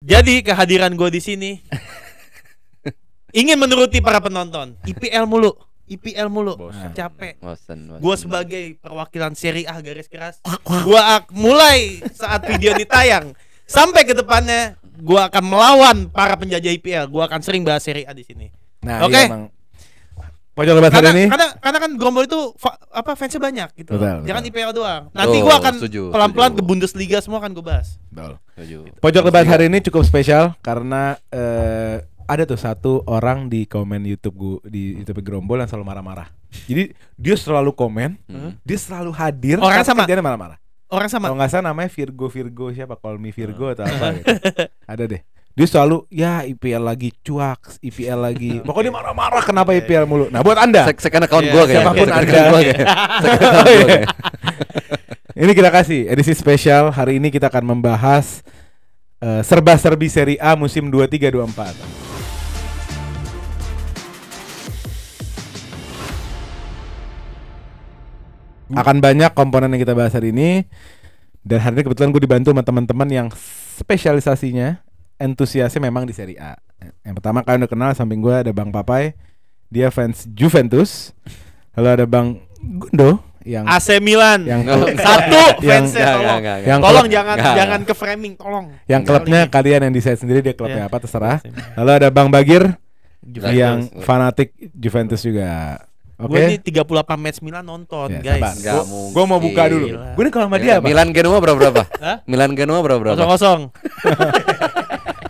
Jadi kehadiran gue di sini ingin menuruti para penonton. IPL mulu. Capek. Gue sebagai perwakilan Serie A garis keras, gue mulai saat video ini tayang sampai ke depannya gue akan melawan para penjajah IPL. Gue akan sering bahas Serie A di sini. Nah, oke. Iya, pojok lebat hari ini. Karena kan Grombol itu fansnya banyak gitu. Betul. Jangan IPL doang. Nanti gue akan pelan-pelan ke Bundesliga semua akan gue bahas. Betul. Pojok lebat hari ini cukup spesial karena ada tuh satu orang di komen YouTube di YouTube Grombol yang selalu marah-marah. Jadi dia selalu komen, dia selalu hadir. Orang sama. Dia marah-marah. Orang sama. Kalau nggak salah namanya Virgo siapa? Call me Virgo atau apa? Gitu. Ada deh. Dia selalu ya IPL lagi cuak, IPL lagi. Pokoknya dia marah-marah kenapa IPL mulu. Nah buat Anda, second account gue kayak siapapun Anda. Ini kita kasih edisi spesial. Hari ini kita akan membahas serba-serbi Serie A musim 23-24. Akan banyak komponen yang kita bahas hari ini. Dan hari ini kebetulan gue dibantu sama teman-teman yang spesialisasinya entusiasnya memang di Serie A. Yang pertama kalian udah kenal, samping gue ada Bang Papai, dia fans Juventus. Lalu ada Bang Gundo yang AC Milan. Yang satu fansnya tolong. Yang tolong jangan ke framing, tolong. Yang klubnya kalian yang desain sendiri, dia klubnya apa terserah. Lalu ada Bang Bagir yang fanatik Juventus juga. Oke. Gue ini 38 match Milan nonton, ya, guys. Gue mau buka dulu. Gue ini kalau sama dia apa? Milan Genoa berapa? Milan Genoa berapa? 0-0.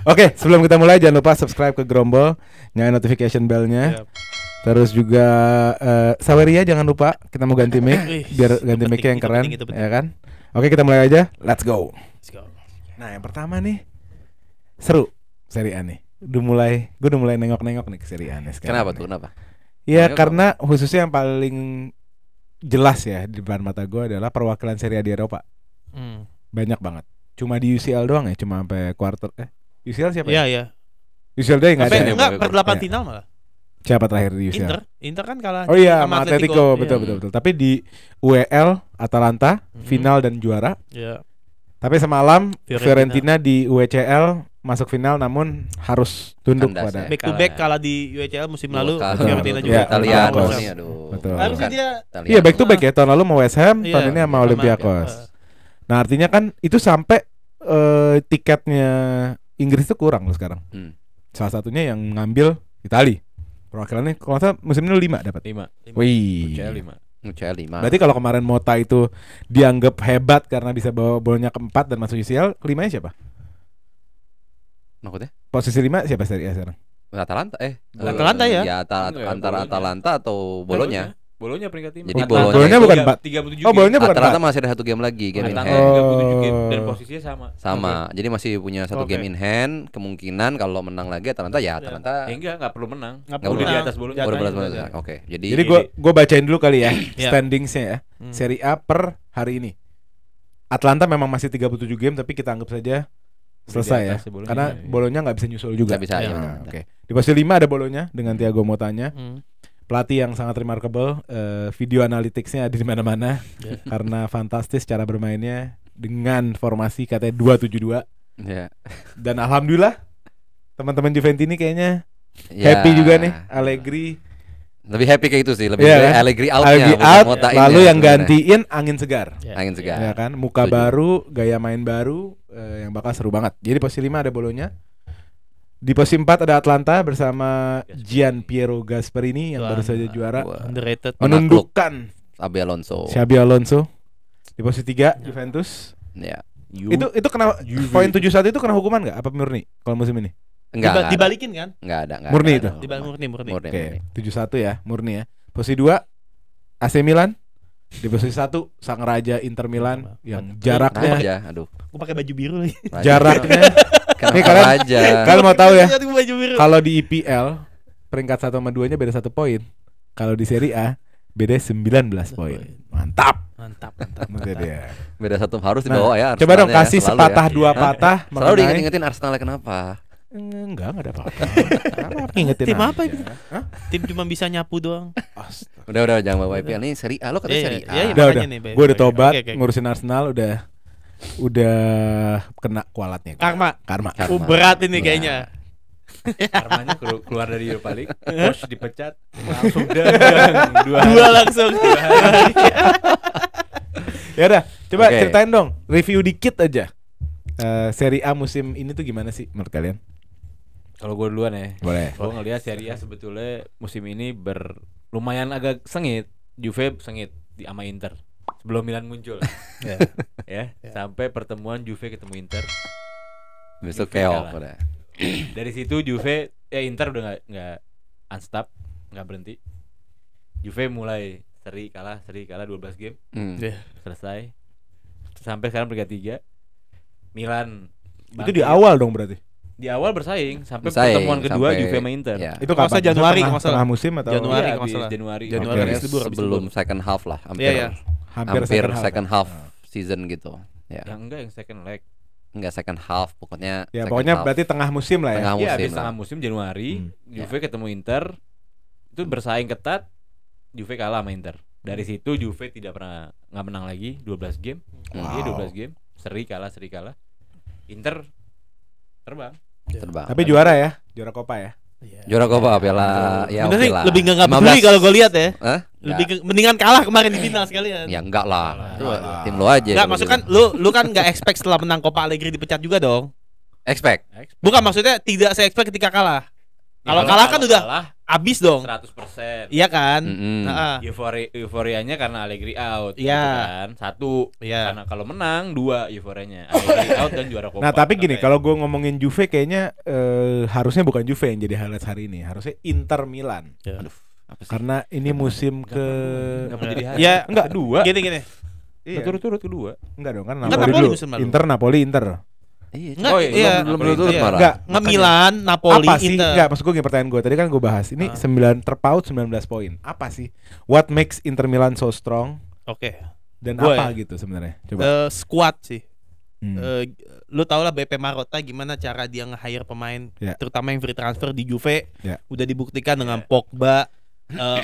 Oke, sebelum kita mulai jangan lupa subscribe ke Grombol, nyalain notification bell-nya. Terus juga Saweria jangan lupa, kita mau ganti mic biar ganti mic yang keren, ya kan? Oke, kita mulai aja. Let's go. Nah, yang pertama nih seru Serie A nih. Gue udah mulai nengok-nengok nih ke Serie A nih sekarang. Kenapa tuh? Kenapa? Ya karena khususnya yang paling jelas ya di depan mata gue adalah perwakilan Serie A di Eropa. Banyak banget. Cuma di UCL doang ya, cuma sampai quarter. UCL siapa? Iya. UCL dia nggak ada. Enggak, per-8 final malah. Siapa terakhir di UCL? Inter kan kalah. Oh iya, sama Atletico. Betul. Tapi di UEL Atalanta final dan juara. Iya. Tapi semalam Fiorentina di UCL masuk final namun harus tunduk pada back to back kalah di UCL musim lalu. Fiorentina juga Italian nih, betul. Harusnya dia iya back to back ya, tahun lalu sama West Ham, tahun ini sama Olympiakos. Nah, artinya kan itu sampai tiketnya Inggris itu kurang loh sekarang. Salah satunya yang ngambil Itali. Perwakilannya kalau nggak salah musim ini 5 dapat. 5. Wih. UCL 5. Berarti kalau kemarin Mota itu dianggap hebat karena bisa bawa bolanya ke-4 dan masuk UCL, kelimanya siapa? Maksudnya? Posisi 5 siapa Serie A sekarang? Atalanta ya? Ya antara Atalanta atau Bolonya. Bolonya peringkat 5. Jadi Bolonya bukan 4. 37 Oh, Bolonya bukan 4. Atalanta masih ada 1 game lagi, game in hand. 37 game dan posisinya sama. Jadi masih punya 1 game in hand. Kemungkinan kalau menang lagi Atalanta enggak perlu menang. Enggak Udah di atas Bolonya. Oke. Jadi gue bacain dulu kali ya standingsnya ya. Serie A per hari ini. Atlanta memang masih 37 game tapi kita anggap saja selesai ya. Karena Bolonya nggak bisa nyusul juga. Nggak bisa. Oke. Di posisi 5 ada Bolonya dengan Thiago Motanya. Pelatih yang sangat remarkable, video analytics-nya ada di mana-mana karena fantastis cara bermainnya dengan formasi katanya 2-7-2. Dan alhamdulillah teman-teman Juventus ini kayaknya happy juga nih. Allegri lebih happy kayak itu sih, lebih Allegri out-nya, lalu yang gantiin angin segar. Angin segar. Ya kan, muka baru, gaya main baru yang bakal seru banget. Jadi posisi 5 ada Bolonya. Di posisi 4 ada Atlanta bersama Gian Piero Gasperini yang baru saja juara, underrated, menundukkan Xabi Alonso. Di posisi 3 Juventus. Ya. Itu kena poin 71 itu kena hukuman enggak? Apa murni kalau musim ini? Enggak. Dibalikin kan? Enggak ada. Murni itu. Murni. Oke, 71 ya, murni ya. Posisi 2 AC Milan. Di posisi 1 sang raja Inter Milan yang jaraknya aduh. Gua pakai baju biru lagi. Jaraknya nih kalian mau tahu ya, kalau di IPL peringkat 1 sama 2-nya beda 1 poin. Kalau di Serie A beda 19 poin. Mantap. Dia. Beda 1 harus dibawa ya. Coba dong kasih sepatah dua patah. Selalu diingetin Arsenal kenapa? Enggak ada apa-apa. Ingetin tim apa ini? Tim cuma bisa nyapu doang. Udah jangan bawa IPL nih Serie A, lo katanya Serie A. Udah. Gue udah tobat ngurusin Arsenal udah. udah kena kualatnya. Karma. Karma. Berat ini kayaknya. Karmanya keluar dari Europa League, coach dipecat, langsung dagang dua langsung. Ya udah, coba ceritain dong, review dikit aja. Serie A musim ini tuh gimana sih menurut kalian? Kalau gue duluan ya. Boleh. Gue ngelihat Serie A sebetulnya musim ini lumayan agak sengit. Juve sengit sama Inter sebelum Milan muncul. ya. Sampai pertemuan Juve ketemu Inter. Besok keok udah. Dari situ Juve Inter udah nggak unstop, nggak berhenti. Juve mulai seri kalah 12 game. Selesai. Sampai sekarang peringkat 3. Milan itu di awal dong berarti. Di awal bersaing sampai pertemuan kedua Juve sama Inter. Ya. Itu kapan? Januari tengah musim atau Januari Januari sebelum second half lah, hampir second half season gitu. Ya. Yang enggak yang second leg. Enggak second half pokoknya. Ya pokoknya berarti tengah musim lah ya. Tengah musim Januari, Juve ketemu Inter. Itu bersaing ketat, Juve kalah sama Inter. Dari situ Juve tidak pernah nggak menang lagi 12 game. Dia 12 game, seri kalah. Inter terbang. Tapi juara ya, juara Copa ya. Juara Copa piala ya oke lah. Lebih enggak peduli kalau gue lihat ya. Lebih mendingan kalah kemarin di final sekalian. Ya enggak lah. Tim lo aja. Enggak, maksud kan lu kan enggak expect setelah menang Copa Allegri dipecat juga dong. Expect. Bukan maksudnya tidak se-expect ketika kalah. Kalau kalah kan udah abis dong. 100%. Iya kan? Euforianya karena Allegri out gitu kan. 1. Karena kalau menang 2 euforianya. Allegri out dan juara Copa. Nah, tapi gini, kalau gue ngomongin Juve kayaknya harusnya bukan Juve yang jadi highlight hari ini. Harusnya Inter Milan. Aduh, karena ini musim ke ya enggak kedua. Gini. Iya. Turut-turut kedua. Enggak dong kan Napoli Inter. Iya. Enggak Milan, Napoli, apa sih? Inter. Enggak, maksud gue pertanyaan gue tadi kan gue bahas. Ini 9 terpaut 19 poin. Apa sih? What makes Inter Milan so strong? Oke. Dan apa gitu sebenarnya? Coba. Squad sih. Lu tau lah BP Marotta gimana cara dia nge-hire pemain, terutama yang free transfer di Juve. Udah dibuktikan dengan Pogba,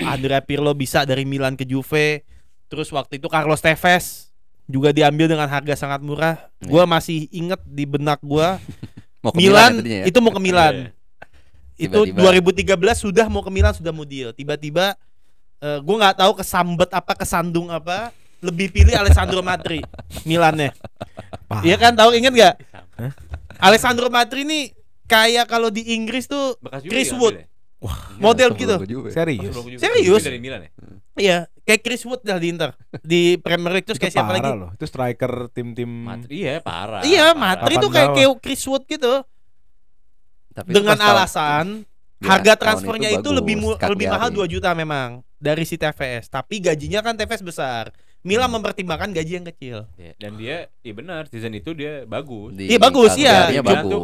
Andrea Pirlo bisa dari Milan ke Juve. Terus waktu itu Carlos Tevez juga diambil dengan harga sangat murah. Gua masih inget di benak gua Milan itu mau ke Milan. Itu 2013 sudah mau ke Milan, sudah mau deal. Tiba-tiba gua nggak tahu kesambet apa, kesandung apa, lebih pilih Alessandro Matri Milannya. Iya kan, tahu, inget nggak? Alessandro Matri ini kayak kalau di Inggris tuh Chris Wood. Wah, model gitu. Serius? Dari Milan ya? Iya, kayak Chris Wood dah di Inter. Di Premier League terus kayak siapa lagi? Loh. Itu striker tim-tim Matri parah. Iya, Matri itu kayak Chris Wood gitu. Tapi dengan alasan harga transfernya itu lebih mahal 2 juta memang dari si TVS, tapi gajinya kan TVS besar. Milan mempertimbangkan gaji yang kecil. Dan dia benar, season itu dia bagus. Iya bagus ya.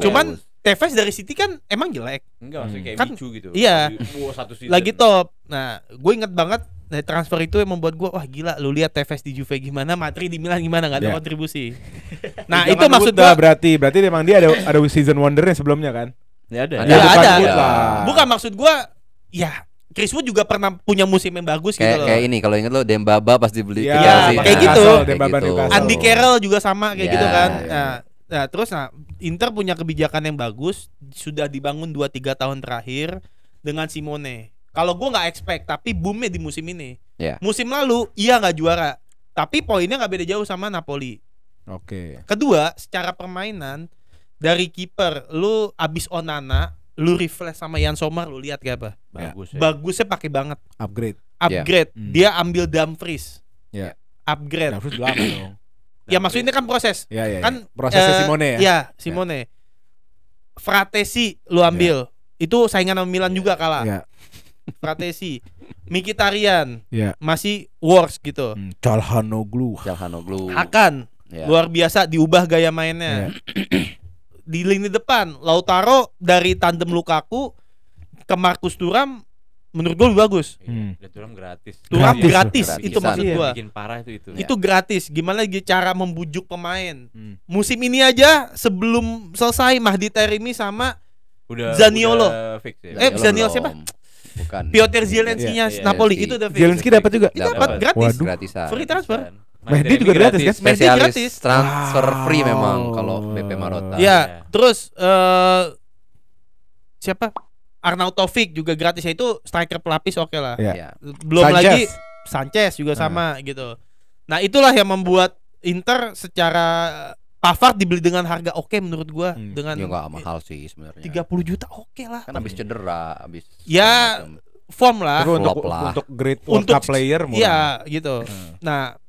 Cuman TVS dari City kan emang jelek. Enggak, maksudnya kayak kan, Michu gitu. Iya. Lagi top. Nah, gue inget banget transfer itu yang membuat gue, wah gila, lu lihat TVS di Juve gimana, Matri di Milan gimana, enggak ada kontribusi. Nah, itu maksud gue berarti memang dia ada season wondernya sebelumnya kan? Ya ada. Bukan maksud gue, ya Chris Wood juga pernah punya musim yang bagus gitu loh. Kayak ini, kalau inget lo Dembaba pas dibeli kayak gitu. Newcastle. Andy Carroll juga sama kayak gitu kan. Nah, terus Inter punya kebijakan yang bagus, sudah dibangun 2-3 tahun terakhir dengan Simone. Kalau gue nggak expect, tapi boomnya di musim ini. Musim lalu nggak juara, tapi poinnya nggak beda jauh sama Napoli. Oke. Kedua, secara permainan dari kiper, lu abis Onana, lu refresh sama Jan Sommer, lu lihat kayak apa? Bagusnya pakai banget. Upgrade. Dia ambil Dumfries. Upgrade. Dumfries lama dong. Ya maksudnya kan proses. Kan prosesnya Simone ya. Iya, Simone. Fratesi lu ambil. Itu saingan sama Milan juga kalah. Fratesi. Mkhitaryan. Masih worse gitu. Calhanoglu. Hakan. Luar biasa diubah gaya mainnya. Di lini depan Lautaro dari tandem Lukaku ke Marcus Thuram menurut gue lebih bagus. Dan Thuram gratis. Gratis itu maksud gue. Bikin parah itu. Itu gratis. Gimana lagi cara membujuk pemain? Musim ini aja sebelum selesai Mahdi Taremi sama Zaniolo. Zaniolo siapa? Bukan. Piotr Zielinski-nya Napoli itu udah fix. Zielinski dapat juga. Dapat gratis. Gratisan. Free transfer. Mehdi juga gratis kan? Spesialis gratis. transfer free memang kalau BP Marotta. Ya, terus siapa? Arnaud Taufik juga gratis, ya itu striker pelapis oke lah. Ya. Belum lagi Sanchez juga sama gitu. Nah, itulah yang membuat Inter secara Pavard dibeli dengan harga oke menurut gua, dengan ya nggak mahal sih sebenarnya. 30 juta oke lah. Kan habis cedera, habis ya form lah. Untuk great World Cup player murah. Iya, gitu. Nah,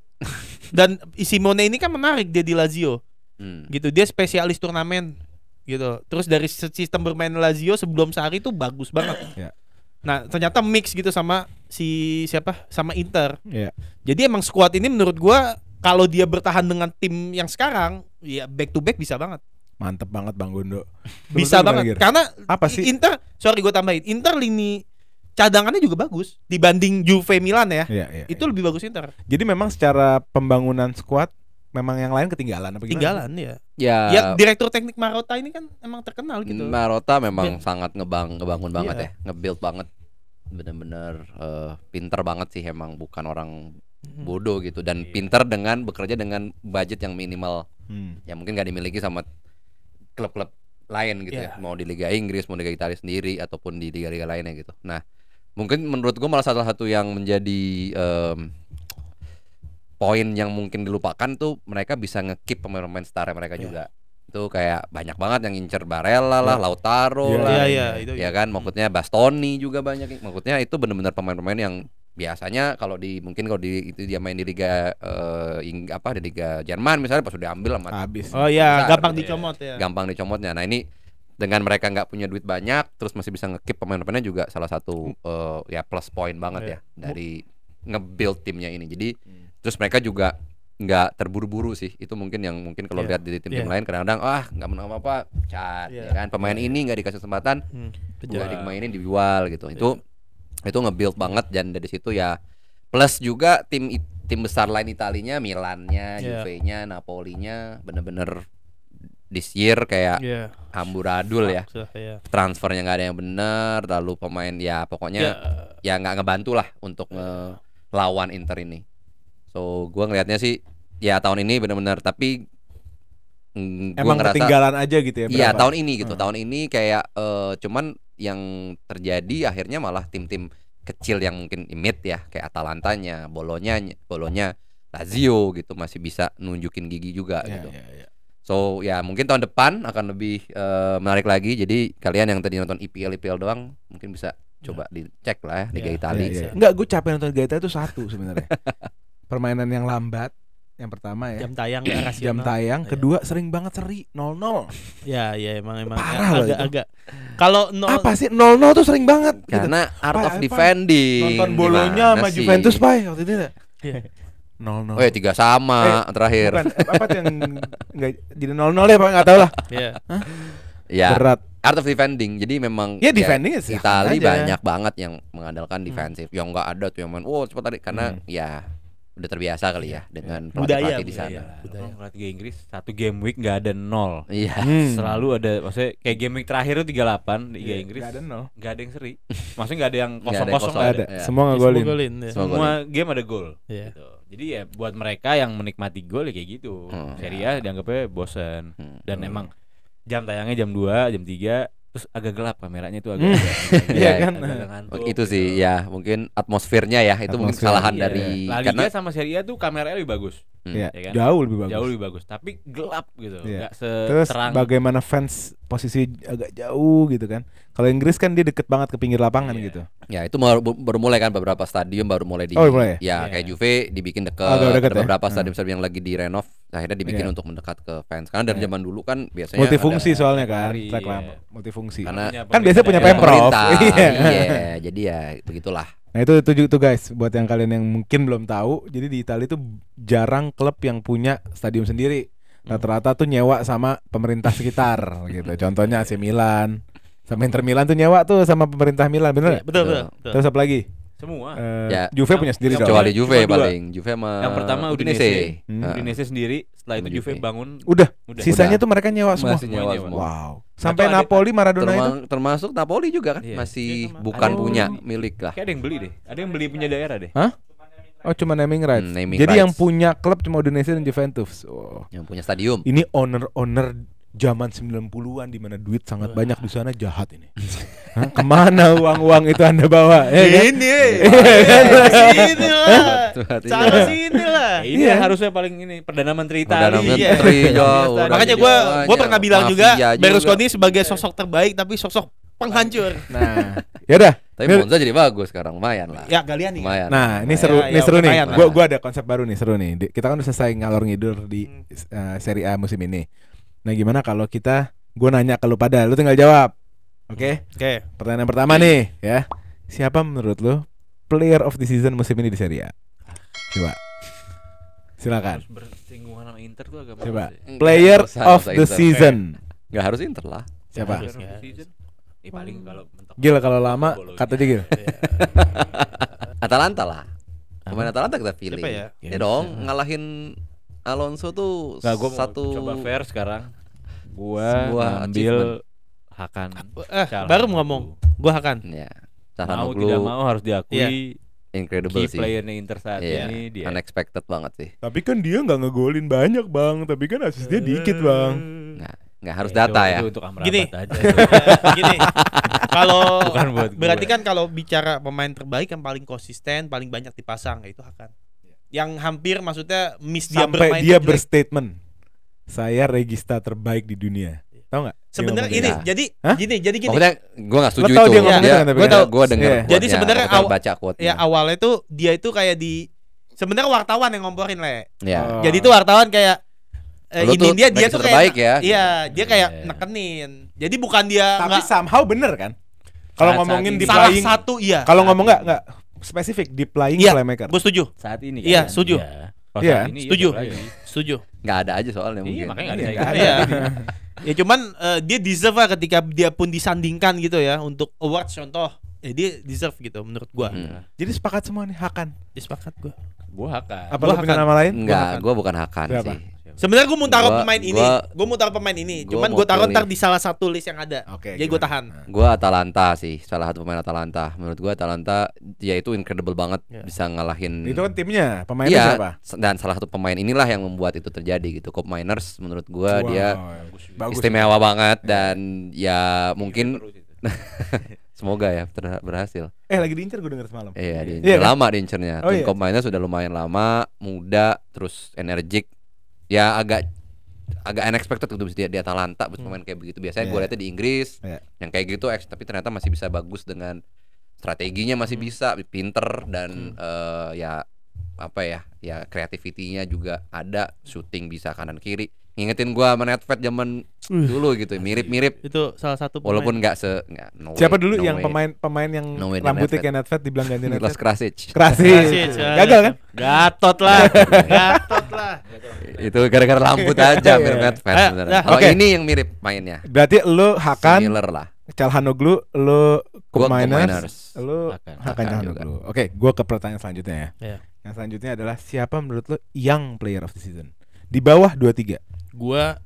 dan Simone ini kan menarik, dia di Lazio. Gitu, dia spesialis turnamen gitu. Terus dari sistem bermain Lazio sebelum Sarri itu bagus banget. Nah, ternyata mix gitu sama sama Inter. Jadi emang skuad ini menurut gua kalau dia bertahan dengan tim yang sekarang, ya back to back bisa banget. Mantep banget Bang Gondo. Bisa banget. Karena apa sih? Inter, sorry gue tambahin, Inter lini cadangannya juga bagus dibanding Juve Milan ya. Itu lebih bagus Inter. Jadi memang secara pembangunan skuad memang yang lain ketinggalan apa gimana? Ketinggalan ya. Ya direktur teknik Marotta ini kan emang terkenal gitu. Marotta memang sangat ngebangun banget ya, nge-build banget. Bener-bener pinter banget sih, emang bukan orang bodoh gitu, dan pinter dengan bekerja dengan budget yang minimal yang mungkin gak dimiliki sama klub-klub lain gitu ya, mau di Liga Inggris, mau di Liga Italia sendiri ataupun di liga-liga lainnya gitu. Nah, mungkin menurut gue malah salah satu yang menjadi poin yang mungkin dilupakan tuh, mereka bisa nge-keep pemain-pemain star mereka juga. Itu kayak banyak banget yang ngincer Barella lah, Lautaro lah, ya kan, maksudnya Bastoni juga banyak. Maksudnya itu benar-benar pemain-pemain yang biasanya kalau mungkin kalau itu dia main di liga di liga Jerman misalnya, pas udah ambil sama habis. Gampang dicomot ya. Gampang dicomotnya. Nah, ini dengan mereka nggak punya duit banyak, terus masih bisa nge-keep pemain-pemainnya juga salah satu ya plus point banget ya dari nge-build timnya ini. Jadi terus mereka juga nggak terburu-buru sih. Itu mungkin kalau lihat di tim-tim lain kadang-kadang nggak menang apa-apa, cat ya kan. Pemain ini nggak dikasih kesempatan, nggak dimainin, dijual gitu. Itu nge-build banget, dan dari situ ya plus juga tim besar lain Italinya, Milannya, Juve-nya, Napolinya bener-bener this year kayak amburadul ya. Transfernya nggak ada yang bener, lalu pemain ya pokoknya ya nggak ngebantu lah untuk ngelawan Inter ini. So gue ngelihatnya sih ya tahun ini bener-bener, tapi emang ngerasa ketinggalan aja gitu ya. Iya tahun ini gitu, tahun ini kayak cuman yang terjadi akhirnya malah tim-tim kecil yang mungkin imit ya, kayak Atalantanya, Bolonya, Lazio gitu masih bisa nunjukin gigi juga gitu. So ya mungkin tahun depan akan lebih menarik lagi. Jadi kalian yang tadi nonton IPL doang mungkin bisa coba dicek lah ya Liga Italia. Enggak, gue capek nonton Liga Italia itu satu sebenarnya. Permainan yang lambat. Yang pertama ya jam tayang jam tayang, kedua sering banget seri 0-0. Ya emang parah agak kalau apa sih 0-0 tuh sering banget karena gitu. Art of defending. Nonton Bolonya sama Juventus Pak waktu itu ya. 0-0. Oh ya 3 sama terakhir. Bukan, apa yang enggak jadi 0-0 ya Pak, enggak tahu lah. Ya. Berat. Art of defending. Jadi memang defending Italia banyak banget yang mengandalkan defensif. Yang enggak ada tuh yang main cepat tadi karena ya udah terbiasa kali ya dengan pelatih di sana. Pelatih Inggris 1 game week nggak ada 0. Iya. Selalu ada, maksudnya kayak game week terakhir itu 38 di Liga Inggris. Nggak ada 0. Nggak ada yang seri. Maksudnya nggak ada yang kosong-kosong. Ada. Semua ngegolin. Semua game ada gol. Gitu. Jadi ya buat mereka yang menikmati gol ya kayak gitu. Serie A dianggapnya bosan. Dan emang jam tayangnya jam 2, jam 3. Terus agak gelap kameranya itu agak kan. Itu sih ya mungkin atmosfernya ya itu mungkin kesalahan dari La Liga sama Serie A tuh kameranya lebih bagus. Ya kan? Jauh lebih bagus. Tapi gelap gitu. Enggak seterang. Terus bagaimana fans posisi agak jauh gitu kan. Kalau Inggris kan dia deket banget ke pinggir lapangan gitu. Ya itu baru mulai kan, beberapa stadion baru mulai kayak Juve dibikin dekat, ada beberapa stadion yang lagi direnov, akhirnya dibikin untuk mendekat ke fans. Karena dari zaman dulu kan biasanya multifungsi soalnya kan, multifungsi. Karena kan biasanya punya Pemprov. Iya, jadi ya begitulah. Nah itu tuh guys, buat yang kalian yang mungkin belum tahu, jadi di Italia itu jarang klub yang punya stadion sendiri. Rata-rata tuh nyewa sama pemerintah sekitar gitu. Contohnya AC Milan, sama Inter Milan tuh nyewa tuh sama pemerintah Milan, bener? Betul. Terus apa lagi? Semua. Juve punya sendiri dong. Kecuali Juve paling. Juve sama yang pertama Udinese. Udinese sendiri. Setelah itu Juve bangun. Udah. Sisanya tuh mereka nyewa semua. Wow. Sampai Napoli, Maradona itu. Termasuk Napoli juga kan masih bukan punya milik lah. Kayak ada yang beli deh. Ada yang beli punya daerah deh. Hah? Oh, cuma naming rights. Naming Jadi rights. yang punya klub cuma Udinese dan Juventus. Oh. Yang punya stadium. Ini owner zaman 90-an di mana duit sangat banyak di sana, jahat ini. Hah? Kemana uang-uang itu Anda bawa? Ini, sini lah, sana sini lah. Ini harusnya paling ini Perdana Menteri Perdana Italia. Menteri jauh. Makanya gue pernah bilang juga Berlusconi sebagai sosok terbaik tapi sosok penghancur. Nah, ya udah. Tapi Monza jadi bagus sekarang, lumayan lah. Ya Galliani. Lumayan. Nah, ini seru, Ya, ini ya, seru nih. lumayan lah. Gua ada konsep baru nih, seru nih. Kita kan udah selesai ngalor ngidur di Serie A musim ini. Nah, gimana kalau gue nanya ke lu pada, lu tinggal jawab. Oke? Oke. Pertanyaan pertama nih, ya. Siapa menurut lu player of the season musim ini di Serie A? Coba. Silakan. Bersinggungan sama Inter tuh agak Coba. bagus sih. Player Nggak usah of the Inter. season. Nggak harus Inter lah. Siapa? Harusnya. Ini paling kalau mentok. Gil, kalau lama kata aja Gil. Atalanta lah. Pemain Atalanta kita pilih. Siapa ya? Ya dong, ngalahin Alonso tuh Nggak, gue mau satu coba fair sekarang. Sebuah Gua ngambil Hakan. Baru ngomong. Gue akan. Ya. Mau Calhanoglu tidak mau harus diakui incredible key sih. playernya Inter saat Iya, ini dia. unexpected banget sih. Tapi kan dia nggak ngegolin banyak, Bang. Tapi kan asisnya dikit, Bang. Nggak harus data ya. Itu untuk Amrabat Gini. aja. Gini. Kalau Bukan buat gue. berarti kan kalau bicara pemain terbaik yang paling konsisten, paling banyak dipasang itu Hakan. Yang hampir maksudnya miss dia Sampai bermain dia tuh jelek. berstatement, saya regista terbaik di dunia. Tahu nggak? Sebenarnya Dia ini ngomong gitu. jadi gini. Pokoknya gue nggak setuju Lo tau itu. dia ngomongnya Dia- kan, tapi gua kan? tahu, gue denger. Iya. quote-nya, Jadi sebenarnya bukan baca quote-nya. Ya awalnya tuh dia itu kayak sebenarnya wartawan yang ngomporin Le. Ya. Oh. Jadi tuh wartawan kayak Lu tuh dia regista tuh terbaik kayak ya. Iya, dia kayak Iya. nekenin. Jadi bukan dia Tapi nggak somehow bener kan? Kalau Saat ngomongin ini. di salah playing, satu iya. kalau ngomong nggak spesifik di playing Iya. playmaker. Gue setuju. Saat ini Iya, kan? setuju. Iya. Kalau Iya. saat ini, Setuju. siapa lagi? Setuju. Nggak ada aja soalnya Iya, mungkin. makanya nggak Iya, bisa. nggak Iya. ada. Ya cuman dia deserve lah ketika dia pun disandingkan gitu ya untuk awards contoh. Dia deserve gitu menurut gua. Jadi sepakat semua nih Hakan. Sepakat gua. Gua Hakan. Apa Gua lu punya Hakan. nama lain? Enggak, gue bukan Hakan Siapa? sih. Sebenarnya gua mau taruh Gua- pemain ini. gua- Gua mau taruh pemain ini. gua Cuman mau gua taruh pilih. ntar di salah satu list yang ada. Oke. Jadi gua gimana? tahan. Gue Atalanta sih, salah satu pemain Atalanta. Menurut gue Atalanta ya itu incredible banget, Ya. bisa ngalahin. Itu kan timnya, pemainnya Iya, siapa? dan salah satu pemain inilah yang membuat itu terjadi gitu. Cup Miners menurut gue Wow, dia bagus. istimewa banget dan ya mungkin Terus itu. semoga ya berhasil. Lagi diincar gue denger semalam. Iya, Iya kan? lama diincernya. Oh, Tim iya. Cup Miners sudah lumayan lama, muda, terus energik. Ya agak unexpected gitu di Atalanta buat pemain kayak begitu. Biasanya gue Iya. lihatnya di Inggris Iya. yang kayak gitu, tapi ternyata masih bisa bagus dengan strateginya, masih bisa pinter dan ya apa ya kreativitinya juga ada, shooting bisa kanan kiri. Ngingetin gua sama Nedved zaman dulu gitu, mirip-mirip Itu salah satu pemain. walaupun nggak no Siapa way, dulu no yang way. pemain yang No way, rambutnya Nedved. kayak Nedved dibilang ganti Niklas Nedved? Krasic. Krasic. Gagal kan? Gatot lah. Gatot lah. Itu gara-gara rambut aja mirip Iya. Nedved sebenarnya. Nah, Kalau oke. ini yang mirip mainnya. Berarti lu Hakan, Similar lah. Calhanoglu, lu Gua Cup Miners, Miners. lu Hakan. Hakan Hakan Calhanoglu. Oke, gua ke pertanyaan selanjutnya ya. Iya. Yang selanjutnya adalah siapa menurut lu young player of the season? Di bawah 23, Gua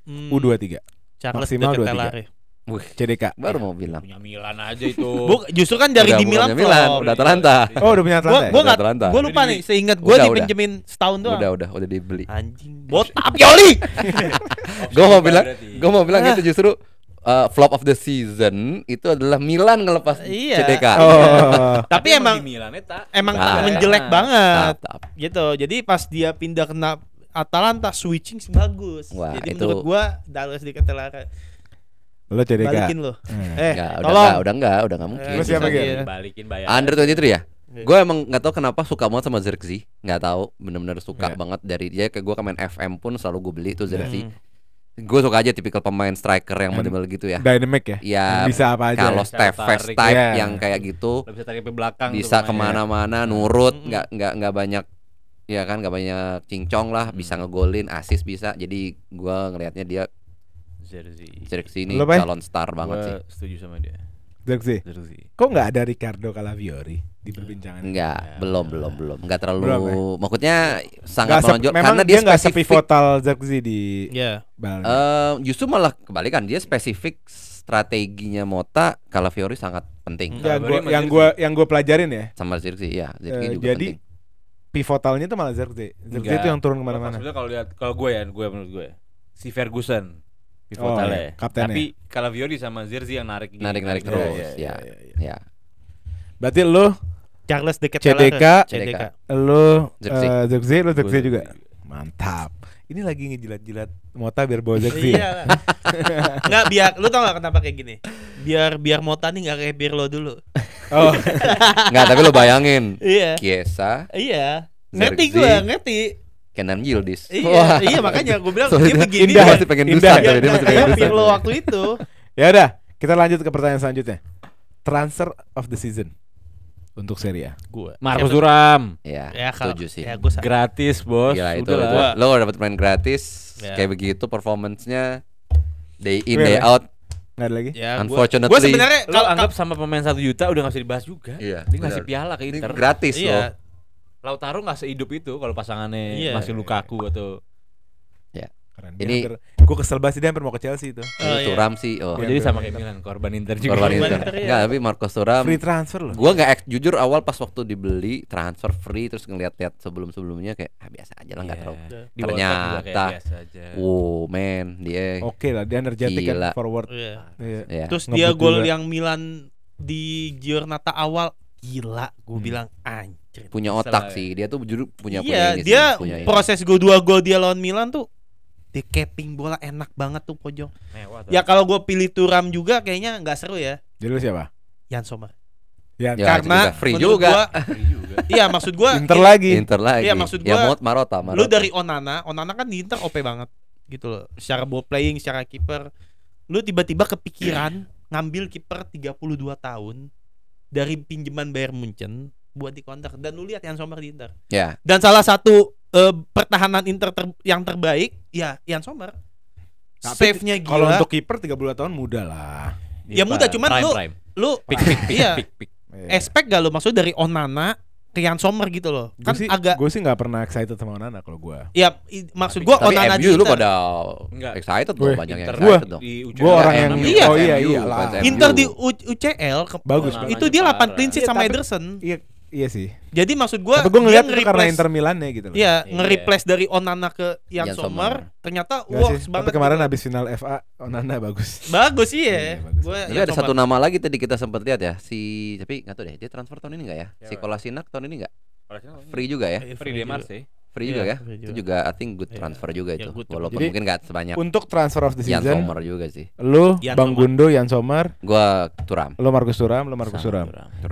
U23, Charles maksimal de 23. Ketelaere. Wih, CDK. baru mau bilang. Punya Milan aja itu. Justru kan dari Udah di Milan bukannya Milan, flop. udah Atalanta. Oh, udah punya Atlanta. Gua ya? nggak, Atalanta. gua lupa nih. Seingat gua Udah, dipinjemin setahun doang. Udah dibeli. Anjing, botak Pioli. Gue mau bilang itu justru flop of the season itu adalah Milan ngelepas Iya. CDK. Oh. Tapi emang di Milan eta. emang Nah, menjelek nah. banget. Tap. Gitu. Jadi pas dia pindah ke Atalanta switching sih bagus. Wah, Jadi itu- menurut gua Charles de Ketelaere Lu CDK. balikin lo. Nggak, Tolong. udah nggak mungkin. Terus siapa, Bisa Gil? dia. Balikin bayar. Under 23 ya. Iya. Gue emang nggak tahu kenapa suka banget sama Zirkzee. Nggak tahu, bener-bener suka Iya. banget dari dia. Kayak gue main FM pun selalu gue beli tuh Zirkzee. Hmm. Gue suka aja tipikal pemain striker yang And model gitu ya. Dynamic ya. Ya Bisa apa aja. kalau Bisa Tevez tarik. type Iya. yang kayak gitu Lo bisa tarik ke belakang bisa tuh pemainnya. kemana-mana, nurut, nggak banyak, ya kan, nggak banyak cincong lah, bisa ngegolin, assist bisa. Jadi gue ngelihatnya dia Zirkzee ini Lo, Pak? calon star banget sih. Gua setuju sama dia. Zirkzee. Zirkzee. Kok nggak ada Ricardo Calafiori di perbincangan? Enggak, Ya, belum, enggak terlalu. Belum, ya? Maksudnya sangat Nggak menonjol memang karena dia nggak spesifik. sepivotal Zirkzee di Iya. Bal. Justru malah kebalikan, dia spesifik strateginya Mota, Calafiori sangat penting Ya, Calafiori sama yang gua pelajarin ya. sama Zirkzee ya. Zirkzee juga jadi penting. pivotalnya itu malah Zirkzee. Zirkzee itu yang turun kemana-mana. Sebenarnya kalau menurut gue si Ferguson pivotalnya. Kaptennya. Tapi Calafiori sama Zirkzee yang narik terus. Ya. Berarti lu Charles de CDK. Lu Zirkzee. Lu Zirkzee juga. Mantap. Ini lagi ngejilat-jilat Mota biar bawa Zirkzee. Iya. Enggak, biar lu tau gak kenapa kayak gini? Biar Mota nih enggak kayak Pirlo dulu. Oh. Enggak, tapi lu bayangin. Iya. Chiesa. Iya. Zirkzee, Ngerti. Kenan Yildiz. Iya, makanya gue bilang dia begini. Dia masih pengen dusta, dia masih pengen Pirlo waktu itu. Ya udah, kita lanjut ke pertanyaan selanjutnya. Transfer of the season untuk Serie A. Gue Marcus Thuram. Ya, kalau setuju sih. Ya, gue gratis, Bos. Gila, itu Udah lo dapat main gratis kayak begitu performance-nya day in day out. Nggak ada lagi? Ya, unfortunately. Gue sebenarnya kalau anggap sama pemain 1 juta udah nggak usah dibahas juga. Iya, dia ngasih piala ke Inter. Gratis loh. Lautaro nggak sehidup itu kalau pasangannya masih Lukaku atau Keren. Ini gue kesel banget sih dia hampir mau ke Chelsea itu. Thuram sih. Jadi sama kayak Milan, korban Inter juga. Korban Inter. Enggak, tapi Marcus Thuram free transfer loh. Gua enggak jujur awal pas waktu dibeli transfer free terus ngeliat-liat sebelum-sebelumnya kayak biasa aja lah, enggak terlalu. Ternyata man, dia oke lah, dia energetik kan forward. Iya. Terus dia gol yang Milan di Giornata awal gila, gue bilang anjir. Punya otak sih, dia tuh jujur punya ini dia sih, proses 2 gol dia lawan Milan tuh di capping bola enak banget tuh pojok. Ya kalau gue pilih Thuram juga kayaknya nggak seru ya. Jadi lu siapa? Jan Sommer. Ya, karena free juga. Iya maksud gue Inter lagi. Iya maksud gue. Ya Marota. Lu dari Onana kan di Inter OP banget gitu loh. Secara ball playing, secara kiper. Lu tiba-tiba kepikiran ngambil kiper 32 tahun dari pinjaman Bayern Munchen buat dikontrak, dan lu lihat Jan Sommer di Inter. Ya. Dan salah satu pertahanan Inter yang terbaik ya Jan Sommer. Save-nya gila. Kalau untuk kiper 32 tahun muda lah. Ya muda, cuman lu iya. Expect gak lu maksud dari Onana ke Jan Sommer gitu loh. Kan gue sih nggak pernah excited sama Onana kalau gue. Ya maksud gue Onana di Inter. Lu pada excited loh, banyak yang excited dong. Gue orang yang iya lah. Inter di UCL bagus. Itu dia 8 clean sheet sama Ederson. Iya sih. Jadi maksud gue, tapi gue ngeliat itu karena Inter Milan-nya gitu loh. Iya, nge-replace dari Onana ke Jan Sommer, ternyata works banget. Tapi kemarin habis final FA Onana bagus. Bagus iya. Tapi ada satu nama lagi tadi kita sempat lihat ya, tapi nggak tahu deh dia transfer tahun ini nggak ya? Si Kolasinac tahun ini nggak? Free juga ya? Free di Marseille. Free juga ya? Itu juga I think good transfer juga itu. Walaupun mungkin nggak sebanyak. Untuk transfer of the season, Jan Sommer juga sih. Lu Bang Gundo Jan Sommer, gua Thuram. Lu Marcus Thuram.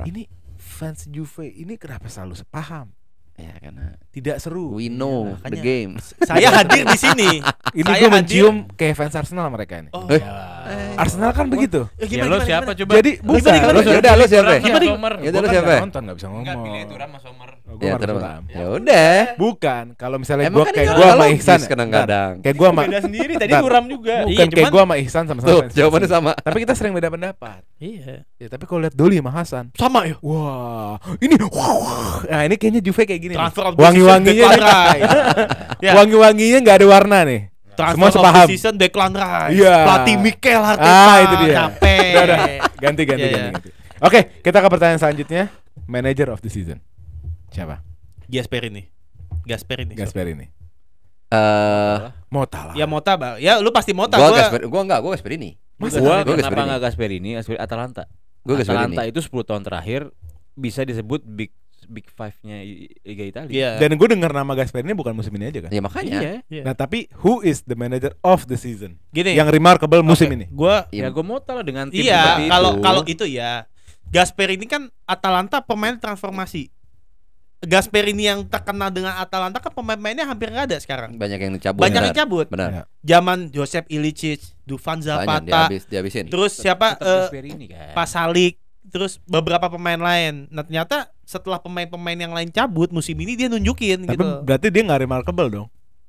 Ini fans Juve ini kenapa selalu sepaham? Ya karena tidak seru. We know the game. Saya hadir di sini. Ini gue mencium kayak fans Arsenal mereka ini. Oh, Arsenal kan begitu. Ya lo siapa coba? Jadi bukan. Lu siapa? Ya lu siapa? Nonton nggak bisa ngomong. Enggak pilih Thuram sama Sommer. Ya udah. Bukan. Kalau misalnya gue kayak gue sama Ihsan kadang-kadang. Kayak gue sama. Beda sendiri. Tadi Thuram juga. Bukan kayak gue sama Ihsan sama-sama. Jawabannya sama. Tapi kita sering beda pendapat. Iya. Ya tapi kalau lihat Doli sama Hasan sama ya. Wah, ini nah ini kayaknya Juve kayak gini. Wangi-wanginya wangi-wanginya nggak ada warna nih. Semua sepaham. Season Declan Rice. Iya. Pelatih Mikel Arteta. Itu dia. Capek. Udah. Ganti. Oke, kita ke pertanyaan selanjutnya. Manager of the season. Siapa? Gasperini. Mota lah. Ya Mota, Bang. Ya lu pasti Mota. Gua Gasperini. Gua kenapa enggak Gasperini? Atalanta. Atalanta itu 10 tahun terakhir bisa disebut Big Five-nya Liga Italia. Yeah. Dan gue dengar nama Gasperini bukan musim ini aja kan? Ya makanya. Iya. Nah tapi who is the manager of the season? Gini, yang remarkable musim ini. Gua mau tahu dengan tim seperti itu. Kalau itu ya. Gasperini kan Atalanta pemain transformasi. Gasperini yang terkenal dengan Atalanta kan pemain-pemainnya hampir nggak ada sekarang. Banyak yang dicabut. Benar. Zaman Josep Ilicic, Dufan Zapata, dihabisin. Terus siapa? Kan. Pasalic. Terus beberapa pemain lain. Nah ternyata setelah pemain-pemain yang lain cabut musim ini dia nunjukin. Tapi gitu. Berarti dia nggak remarkable dong.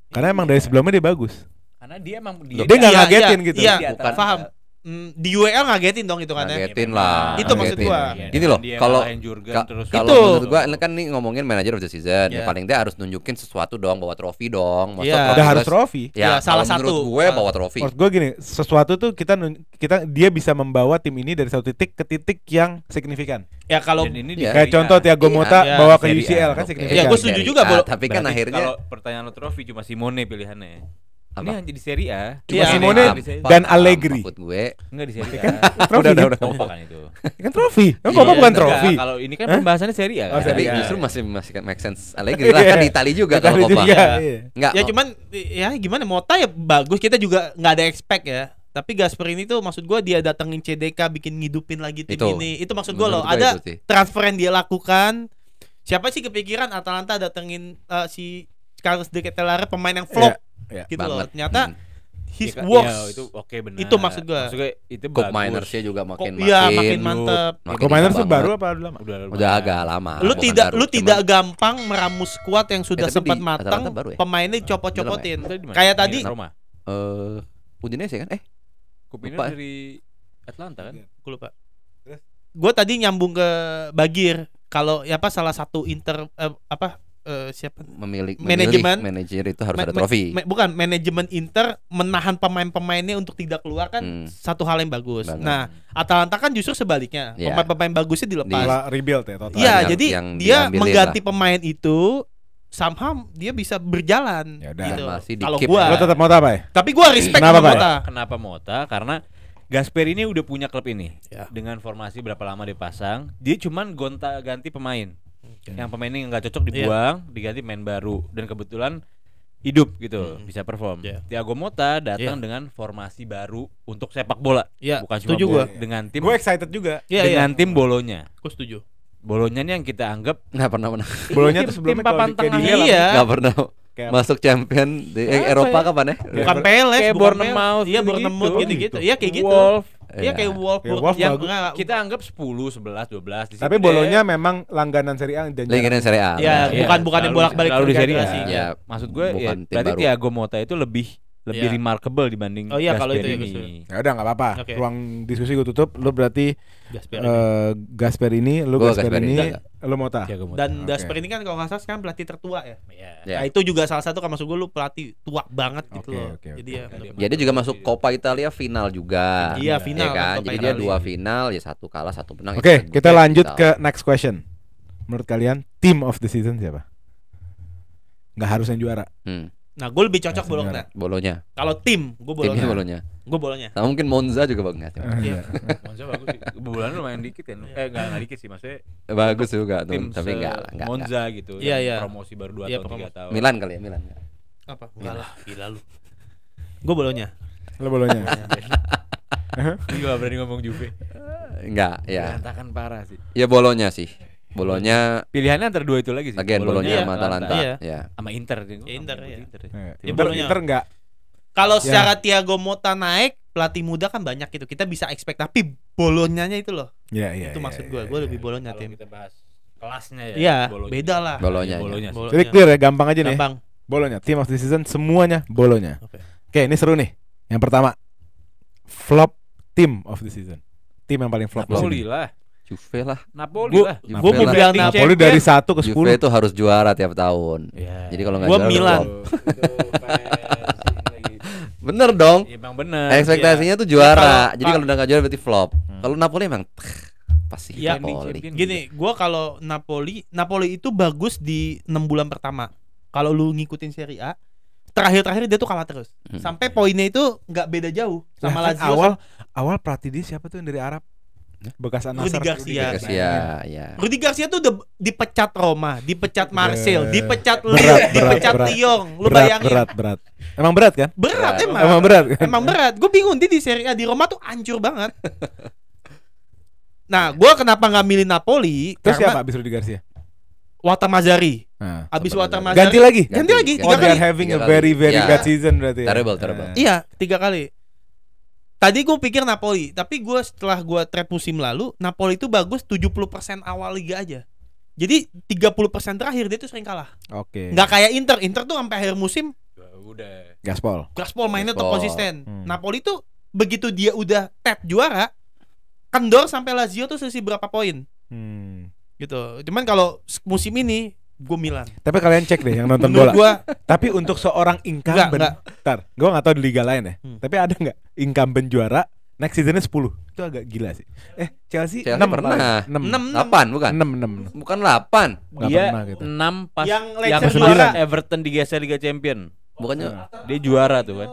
Karena emang dari sebelumnya dia bagus. Karena dia emang dia nggak ngagetin gitu. Iya, paham. di UEL ngagetin dong itu kan ya. Ngagetin lah. Itu maksud gua. Gini loh, kalau kalau menurut gua ini kan nih ngomongin manager of the season, ya paling dia harus nunjukin sesuatu dong, bawa trofi dong. Udah harus trofi. Ya, salah satu. Menurut gue bawa trofi. Menurut gue gini, sesuatu tuh kita dia bisa membawa tim ini dari satu titik ke titik yang signifikan. Ya kalau kayak contoh Thiago Motta bawa ke UCL kan signifikan. Ya gue setuju juga, tapi kan akhirnya kalau pertanyaan lo trofi cuma Simone pilihannya. Ini hanya di Serie A. Cuma Simone dan Allegri. Maksud gue enggak di Serie A. Udah. Copa kan itu. Kan trofi. Copa bukan trofi. Kalau ini kan pembahasannya Serie A. Tapi justru masih make sense Allegri lah kan di Italia juga kalau Copa. Enggak. Ya cuman ya gimana Motta ya bagus, kita juga enggak ada expect ya. Tapi Gasperini tuh maksud gue dia datengin CDK bikin ngidupin lagi tim ini. Itu maksud gue loh. Ada transfer yang dia lakukan. Siapa sih kepikiran Atalanta datengin si Carlos De Ketelaere, pemain yang flop. Gitu loh. Ternyata his works itu oke benar. Itu maksud gua. Maksudnya itu Cup Miners-nya juga makin mantep. Cup Miners tuh baru apa udah lama? Udah agak lama. Lu tidak gampang meramu skuad yang sudah sempat matang, pemainnya copot-copotin. Kayak tadi Udinese kan? Cup Miners dari Atlanta kan? Gua lupa. Gua tadi nyambung ke Bagir. Kalau salah satu siapa manajer itu harus ada trofi. Bukan manajemen Inter menahan pemain-pemainnya untuk tidak keluar kan satu hal yang bagus. Nah, Atalanta kan justru sebaliknya. Pemain-pemain bagusnya dilepas. Rebuild ya total. Iya, jadi dia mengganti pemain itu somehow dia bisa berjalan gitu. Kalau gua lo tetap Motta apa ya? Tapi gua respect sama Motta. Kenapa Motta? Karena Gasperini udah punya klub ini. Dengan formasi berapa lama dipasang, dia cuman gonta-ganti pemain. Yang pemainnya nggak cocok dibuang, diganti main baru, dan kebetulan hidup gitu, bisa perform. Thiago Motta datang dengan formasi baru untuk sepak bola, bukan cuma dengan tim. Gue excited juga. Dengan tim Bolonya. Gue setuju. Bolonya nih yang kita anggap nggak pernah menang. Bolonya tuh sebelumnya papan tengah nggak pernah masuk champion di Eropa kapan ya? Bukan Peles, kayak Bournemouth. Iya Bournemouth gitu-gitu. Iya kayak gitu. Iya kayak Wolf yang kita anggap 10, 11, 12. Tapi Bolonya memang langganan Serie A dan langganan Serie A. Ya, bukan yang bolak-balik di Serie A. Ya, maksud gue ya, berarti Thiago Motta itu lebih remarkable dibanding kalau itu ya udah nggak apa-apa. Ruang diskusi gue tutup. Lu berarti Gasperini, lu Gasperini, lu Motta. Dan Gasperini kan kalau nggak salah sekarang pelatih tertua ya. Nah, itu juga salah satu kan maksud gue lu pelatih tua banget gitu loh. Jadi dia juga masuk Coppa Italia final juga. Iya, final kan. Jadi dia 2 final, ya 1 kalah 1 menang. Oke, kita lanjut ke next question. Menurut kalian team of the season siapa? Nggak harus yang juara. Nah, gue lebih cocok Bolonya. Kalau tim, gue Bolonya. Gue Bolonya. Nah, mungkin Monza juga bagus. Iya. Monza bagus sih. Bulan lumayan dikit kan. Enggak dikit sih maksudnya. Bagus juga tuh, tim tapi enggak. Monza gitu. Iya. Promosi baru 2 tahun 3 tahun. Milan kali ya, Milan. Apa? Gila lu. Gue Bolonya. Lo Bolonya. Gila berani ngomong Juve. Enggak, ya. Berantakan parah sih. Ya Bolonya sih. Bolonya pilihannya antara 2 itu lagi sih. Bolonya sama Atalanta. Ya. Sama Inter. Inter enggak. Kalau secara Thiago Motta naik, pelatih muda kan banyak gitu. Kita bisa expect, tapi Bolonyanya itu loh. Iya. Itu maksud gue lebih Bolonya tim. Kita bahas kelasnya ya. Iya, beda lah. Bolonya. Jadi clear ya, gampang aja nih. Gampang. Bolonya, team of the season semuanya Bolonya. Oke, ini seru nih. Yang pertama, flop team of the season. Tim yang paling flop. Napoli lah. Juve lah. Napoli lah. Gue mau bilang Napoli dari 1 ke 10. Juve itu harus juara tiap tahun. Jadi kalau nggak juara Milan. Bener dong. Emang bener. Ekspektasinya tuh juara. Jadi kalau udah nggak juara berarti flop. Kalau Napoli emang pasti Napoli. Gini, gue kalau Napoli itu bagus di 6 bulan pertama. Kalau lu ngikutin Serie A, terakhir dia tuh kalah terus. Sampai poinnya itu nggak beda jauh sama Lazio. Awal pelatih dia siapa tuh yang dari Arab? Bekas Rudy Garcia. Rudy Garcia tuh udah dipecat Roma, dipecat Marseille, dipecat Lille, dipecat Lyon. Lu bayangin. Berat. Emang berat kan? Emang berat. Gue bingung dia di Serie A di Roma tuh hancur banget. Nah, gue kenapa nggak milih Napoli? Terus siapa abis Rudy Garcia? Walter Mazzarri. Abis Walter Mazzarri. Ganti lagi. 3 they kali. are having a very bad season berarti. Terrible. Iya, 3 kali. Tadi gue pikir Napoli, tapi setelah gue trade musim lalu, Napoli itu bagus 70% awal liga aja. Jadi 30% terakhir dia tuh sering kalah. Nggak kayak Inter tuh sampai akhir musim udah gaspol mainnya tuh konsisten. Napoli tuh begitu dia udah juara, kendor sampai Lazio tuh selisih berapa poin. Gitu. Cuman kalau musim ini gue Milan. Tapi kalian cek deh yang nonton bola. Tapi untuk seorang incumbent, ntar, gue nggak tahu di liga lain ya. Tapi ada nggak incumbent juara next seasonnya 10? Itu agak gila sih. Chelsea 6 pernah. 8 bukan? 6. Bukan 8. Dia gitu. 6 pas yang juara Everton digeser Liga Champion. Bukannya dia juara tuh kan.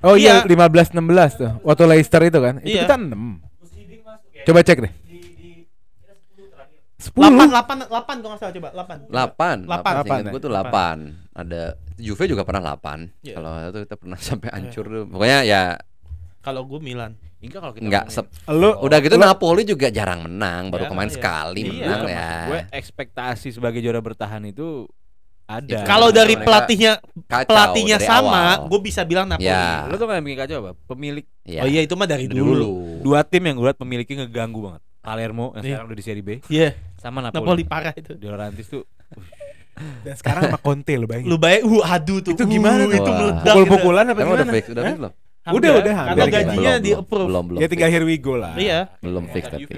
Oh iya 15-16 tuh. Waktu Leicester itu kan. Itu kita 6. Coba cek deh. 8 kalau nggak salah, coba 8. 8. Gue tuh 8. Ada Juve juga pernah 8. Kalau itu kita pernah sampai hancur tuh. Pokoknya ya kalau gue Milan. Enggak udah gitu Napoli juga jarang menang, baru kemarin sekali menang ya. Gue ekspektasi sebagai juara bertahan itu ada. Kalau dari pelatihnya sama, gue bisa bilang Napoli. Ya. Lo tuh kan yang bikin kacau apa? Pemilik. Oh iya itu mah dari dulu. 2 tim yang gue liat pemiliknya ngeganggu banget. Palermo yang sekarang udah di Serie B. Iya. Sama Napoli parah itu. De Laurentiis tuh. Dan sekarang sama Conte lo bayangin. Lu bayangin aduh tuh. Itu gimana? Itu meledak. Pukul-pukulan apa Emang gimana? udah fix belum? Udah hampir. Karena gajinya di approve. Belum. Ya tinggal here we go lah. Iya. Belum fix tapi.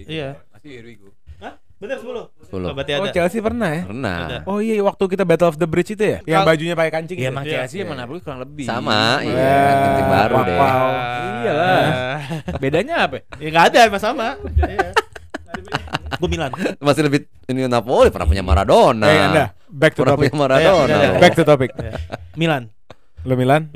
Iya. Masih here we go. Hah? Bener 10. 10. Berarti ada. Oh Chelsea pernah ya? Pernah. Oh iya waktu kita Battle of the Bridge itu ya? Yang bajunya pakai kancing. Iya, gitu? emang Chelsea sama Napoli kurang lebih. Sama, iya. Tim baru deh. Iyalah. Bedanya apa? Ya enggak ada, sama. Iya. Gue Milan. Masih lebih ini Napoli pernah punya Maradona. Anda back to topic. Maradona. Back to topic. Milan. Lo Milan?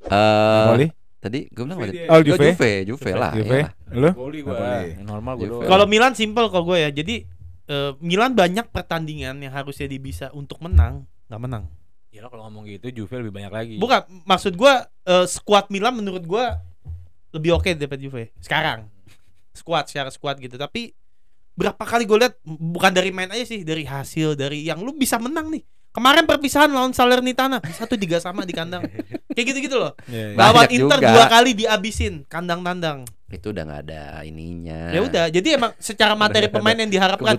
Napoli? Tadi gue bilang Juve lah. Juve. Lo? Napoli gua. Normal gua. Kalau Milan simple kalau gue ya. Jadi Milan banyak pertandingan yang harusnya bisa untuk menang, nggak menang. Ya kalau ngomong gitu Juve lebih banyak lagi. Bukan, maksud gue skuad Milan menurut gue lebih oke daripada Juve sekarang. Secara skuad gitu. Tapi berapa kali gue lihat bukan dari main aja sih, dari hasil, dari yang lu bisa menang nih. Kemarin perpisahan lawan Salernitana 1-3 sama di kandang. Kayak gitu-gitu loh. Lawan Inter juga 2 kali dihabisin kandang tandang. Itu udah nggak ada ininya. Ya udah, jadi emang secara materi pemain yang diharapkan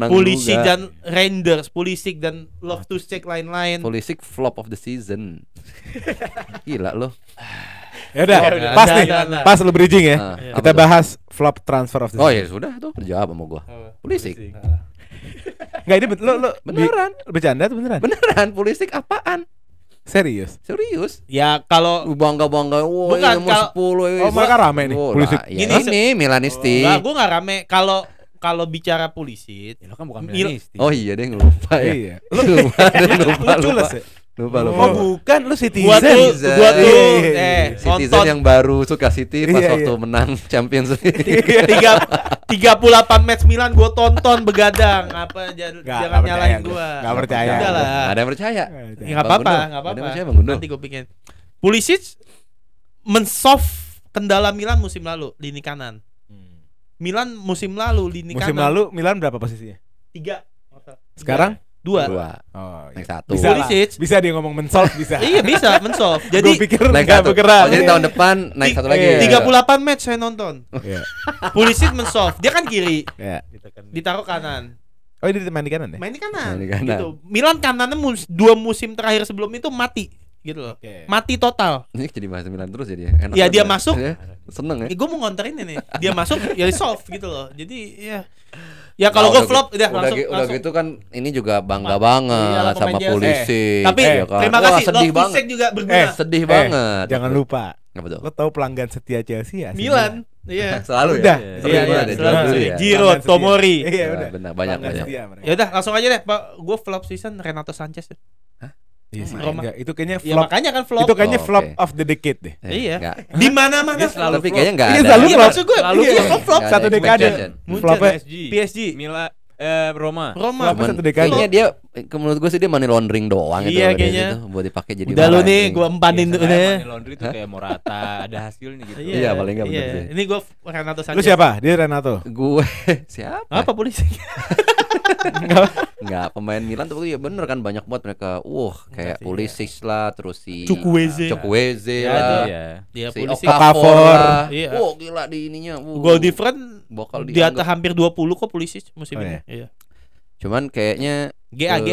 Pulisic dan Reinders, Pulisic dan Loftus-Cheek lain-lain. Pulisic flop of the season. Gila loh. Ya udah, pas lu bridging ya. Kita bahas flop transfer of the season. Oh ya sudah tuh, terjawab sama gua. Pulisic. Enggak, ini lo beneran. Bercanda tuh beneran. Beneran, Pulisic apaan? Serius? Ya kalau bangga-bangga, wah bukan, ini mau 10. Oh, mereka rame nih. Pulisic. Ini Milanisti. Enggak, gua enggak rame kalau bicara Pulisic. Ya, lo kan bukan Milanisti. Oh iya deh lupa ya. Iya. Lupa. Oh bukan, lu Citizen. Gua tuh Citizen yang baru suka City pas waktu menang Champions League. 38 match Milan gua tonton begadang. Jangan nyalain gua. Enggak percaya. Udahlah. Ada yang percaya. Ya enggak apa-apa. Nanti gua bikin. Pulisic men-solve kendala Milan musim lalu lini kanan. Milan musim lalu lini kanan. Musim lalu Milan berapa posisinya? 3. Sekarang? 2. Oh, yang 1. Bisa dia ngomong men-solve bisa. Iya bisa men-solve. Jadi gua pikir enggak bergerak. Jadi tahun depan naik 1 lagi. 38 match saya nonton. Pulisic men-solve. Dia kan kiri. Ditaruh kanan. Oh, ini main di kanan ya? Main di kanan. Gitu. Milan kanannya 2 musim terakhir sebelum itu mati. Gitu loh. Mati total. Ini jadi bahas Milan terus jadi enak. Ya dia masuk. Seneng ya. Gue mau ngonterin ini. Dia masuk ya solve gitu loh. Jadi ya kalau gue flop udah langsung. Gitu kan ini juga bangga banget sama Pulisic. Tapi terima kasih sedih banget juga berguna. Sedih banget. Jangan lupa. Apa tuh? Lo tahu pelanggan setia Chelsea ya? Milan. Iya. Selalu udah. Iya. Giroud, Tomori. Iya udah. Benar banyak. Ya udah langsung aja deh, Pak. Gue flop season Renato Sanchez. Iya sih. Enggak, itu kayaknya flop. Ya, makanya kan flop. Itu kayaknya flop of the decade deh. Iya. Di mana-mana selalu. Tapi kayaknya enggak ada. Iya, selalu flop. Maksud gue flop. Satu dekade. Flop PSG. Roma. Satu dekade. Kayaknya dia menurut gue sih dia money laundering doang gitu. Iya kayaknya. Buat dipakai jadi. Udah lu nih, gue empanin dulu deh. Money laundry itu kayak Morata, ada hasilnya gitu. Iya, paling enggak benar sih. Ini gue Renato Sanchez. Lu siapa? Dia Renato. Gue siapa? Apa Pulisic? Enggak, pemain Milan tuh ya bener kan banyak banget mereka. Kayak Pulisic lah, terus si Chukwueze lah. Dia si Okafor. Gila di ininya. Goal difference bakal di atas hampir 20 kok Pulisic musim ini. Iya. Cuman kayaknya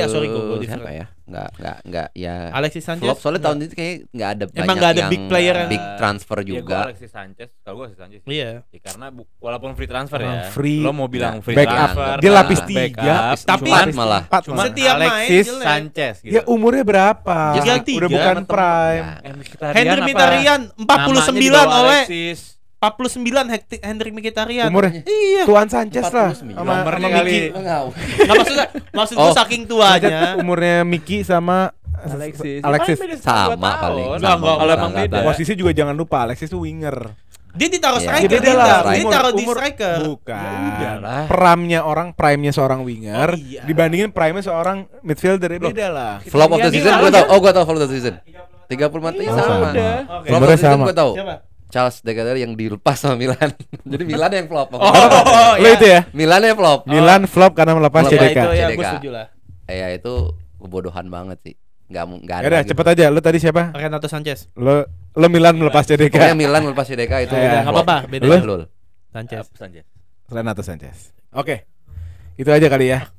sorry gue siapa ya? Enggak ya. Alexis Sanchez. Flop soalnya tahun ini kayak enggak ada Emang banyak nggak ada yang big player big transfer Ya, juga. gua Alexis Sanchez, kalau gue Alexis Sanchez. Iya. Ya, karena walaupun free transfer ya. Free. Lo mau bilang free Backup. transfer. Dia lapis backup, 3, tapi Empat malah. Cuman Setiap main Alexis jelek. Sanchez gitu. Ya umurnya berapa? Tinggal Udah 3. bukan prime. Henry Mkhitaryan 49 oleh 49 Henry Mkhitaryan. Umurnya? Iya. Tuan Sanchez lah 49. sama Nomornya Miki. kali. Enggak maksud gue saking tuanya. Umurnya Miki sama Alexis. Sama paling. Enggak, Kalau emang beda. Posisi juga jangan lupa Alexis tuh winger. Dia ditaruh Iya. striker, Beda lah. dia taruh di Umur- striker. Bukan. udahlah. Prime-nya seorang winger Oh, iya. dibandingin prime-nya seorang midfielder. Beda lah. Flop of the season Milan gue aja. tau. Oh gue tau flop of the season. 35 Iya, sama. udah. Oke. Flop of Umurnya the season sama. gue tau. Siapa? Charles De Ketelaere yang dilepas sama Milan. Jadi Milan yang flop. Oh, Lo itu ya? Milan yang flop. Milan flop karena melepas Flop. CDK. Itu ya gue CDK. setuju lah. Ya itu kebodohan banget sih. Enggak ada. Yaudah lagi. cepet aja. Lo tadi siapa? Renato Sanchez. Lo Milan melepas Pokoknya CDK. Milan melepas CDK itu Iya. udah Nggak flop. apa-apa, beda. Lu? Lul. Sanchez. Renato Sanchez. Oke. Itu aja kali ya.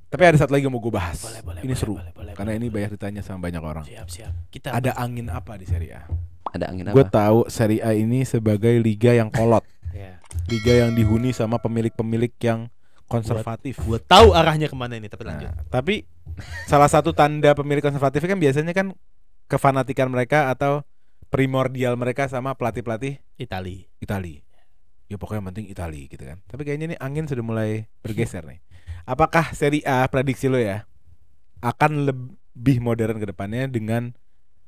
Tapi ada satu lagi yang mau gue bahas. Ini seru. Karena ini banyak ditanya sama banyak orang. Siap. Kita Ada angin apa di Serie A? Ada angin Gue apa? tahu Serie A ini sebagai liga yang kolot. ya. Liga yang dihuni sama pemilik-pemilik yang konservatif. Gue tahu arahnya kemana ini, tapi lanjut. Nah, tapi salah satu tanda pemilik konservatif kan biasanya kan kefanatikan mereka atau primordial mereka sama pelatih-pelatih Itali. Ya pokoknya yang penting Itali gitu kan. Tapi kayaknya nih angin sudah mulai bergeser nih. Apakah Serie A prediksi lo ya akan lebih modern ke depannya dengan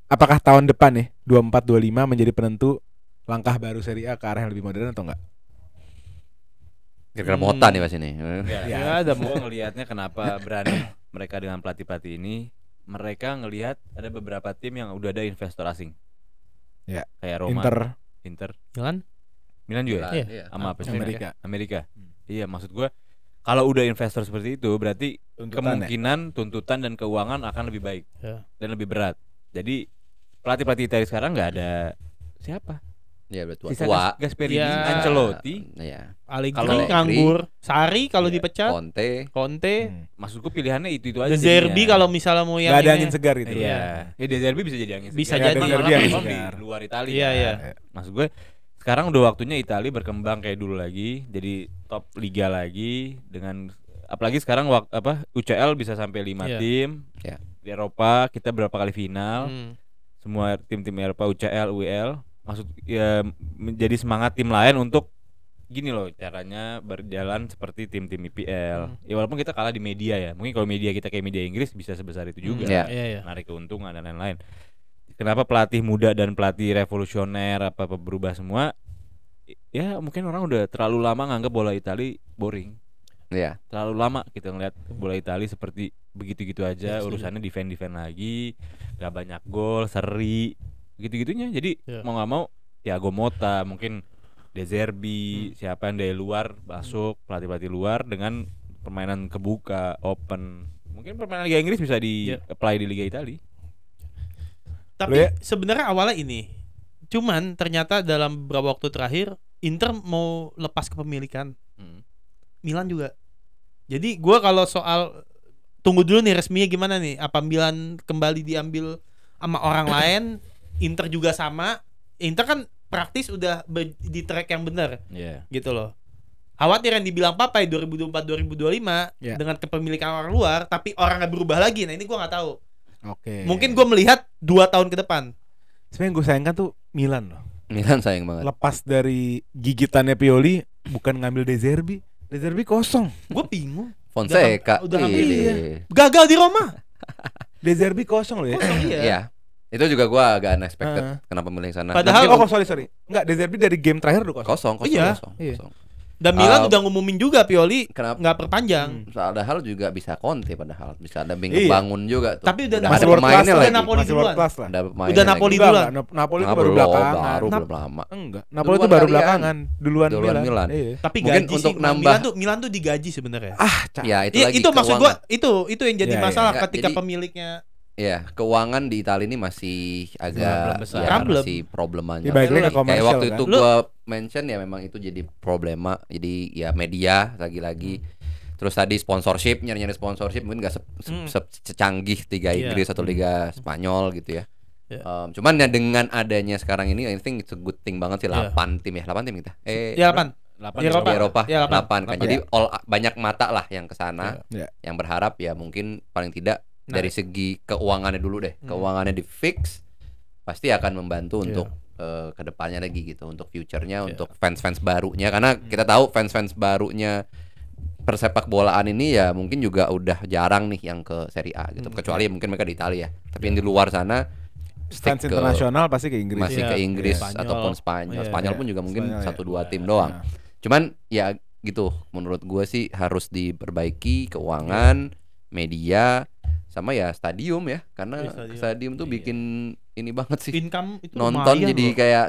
apakah tahun depan nih 24-25 menjadi penentu langkah baru Serie A ke arah yang lebih modern atau enggak? Kira-kira Mota nih pas ini. Ya, ada mau ngelihatnya kenapa berani mereka dengan pelatih-pelatih ini. Mereka ngelihat ada beberapa tim yang udah ada investor asing. Ya. Kayak Roma, Inter, Milan juga. Iya. Iya. Sama apa sih? Amerika. Amerika. Iya, maksud gua kalau udah investor seperti itu berarti Tuntutan kemungkinan tuntutan dan keuangan akan lebih baik Ya. dan lebih berat. Jadi pelatih-pelatih Italia sekarang nggak ada siapa? Iya betul. Sisa Tua. Gasperini, Ya. Ancelotti. Iya. Allegri Kalau nganggur. Sari kalau Iya. dipecat. Conte. Maksudku pilihannya itu aja. The Zerbi jadinya. kalau misalnya mau yang Gak ada ini. angin segar itu. Iya. Ya De Zerbi bisa jadi angin segar. Bisa Ya, jadi. De Zerbi Malah angin memang di segar. luar Italia. Iya, iya. Maksud gue sekarang udah waktunya Italia berkembang kayak dulu lagi, jadi top liga lagi dengan apalagi sekarang UCL bisa sampai 5 Iya. tim. Iya. Di Eropa kita berapa kali final. Hmm. Semua tim-tim Eropa UCL, UEL maksud ya menjadi semangat tim lain untuk gini loh caranya berjalan seperti tim-tim IPL. Ya walaupun kita kalah di media ya. Mungkin kalau media kita kayak media Inggris bisa sebesar itu juga. Iya. Iya. Narik keuntungan dan lain-lain. Kenapa pelatih muda dan pelatih revolusioner apa berubah semua? Ya mungkin orang udah terlalu lama nganggap bola Italia boring. Iya. Terlalu lama kita ngeliat bola Italia seperti begitu-gitu aja, urusannya defend lagi, gak banyak gol, seri, gitu-gitunya. Jadi Iya. mau nggak mau Thiago Motta, mungkin De Zerbi, siapa yang dari luar masuk, pelatih-pelatih luar dengan permainan kebuka, open. Mungkin permainan Liga Inggris bisa di-apply di Liga Italia. Tapi sebenarnya awalnya ini. Cuman ternyata dalam beberapa waktu terakhir Inter mau lepas kepemilikan. Milan juga. Jadi gua kalau soal tunggu dulu nih resminya gimana nih? Apa Milan kembali diambil sama orang lain? Inter juga sama. Inter kan praktis udah di track yang benar. Iya. Gitu loh. Khawatir yang dibilang Papai 2024-2025 Yeah. dengan kepemilikan orang luar, tapi orangnya berubah lagi. Nah ini gua nggak tahu. Oke. Mungkin gua melihat 2 tahun ke depan. Sebenarnya gue sayangkan tuh Milan loh. Milan sayang banget. Lepas dari gigitannya Pioli bukan ngambil De Zerbi. De Zerbi kosong. Gue bingung. Fonseca. Udah Iya. ngambil. Gagal di Roma. De Zerbi kosong loh ya. Kosong, iya. Iya. Itu juga gua agak unexpected kenapa milih sana. Padahal- Oh sorry. Enggak, De Zerbi dari game terakhir udah kosong. kosong. Iya. Iya. Dan Milan udah ngumumin juga Pioli Kenapa? nggak perpanjang. Padahal juga bisa Conte padahal bisa ada Iya. bangun juga tuh. Tapi udah ada Masih world class pemainnya lah. lagi. Napoli Masih world duluan. class lah. Ada pemainnya Udah lagi. Napoli Enggak, duluan. enggak. Napoli itu Nah, baru belum, belakangan. baru belum lama. Enggak, Napoli itu Duluan baru kalian. belakangan. Duluan Milan. Iya. Tapi Mungkin gaji untuk sih nambah- Milan tuh digaji sebenarnya. Ya itu Iya, lagi itu maksud gua keuangan. itu yang jadi Iya, masalah iya. ketika Jadi- pemiliknya. Ya, keuangan di Italia ini masih Problem agak besar. Problem. masih problemanya. Ya, balik lagi ke Kayak komersial waktu kan. itu Lu- gua mention ya memang itu jadi problema. Jadi ya media lagi-lagi. Terus tadi sponsorship, nyari sponsorship mungkin nggak secanggih Liga Inggris atau Liga Spanyol gitu ya. Cuman ya dengan adanya sekarang ini, I think it's a good thing banget sih. 8 tim ya, 8 tim kita. 8 Eropa 8 kan. Jadi banyak mata lah yang kesana, yang berharap ya mungkin paling tidak dari segi keuangannya dulu deh, keuangannya di fix pasti akan membantu untuk kedepannya lagi gitu, untuk future-nya, untuk fans-fans barunya, karena kita tahu fans-fans barunya persepak bolaan ini ya mungkin juga udah jarang nih yang ke Serie A gitu, kecuali mungkin mereka di Italia, tapi yang di luar sana fans internasional pasti ke Inggris, masih ke Inggris ataupun Spanyol. Spanyol pun juga mungkin 1-2 tim doang. Cuman ya gitu, menurut gue sih harus diperbaiki keuangan, media, sama ya stadium ya, karena stadium tuh bikin ini banget sih, income itu nonton jadi loh. kayak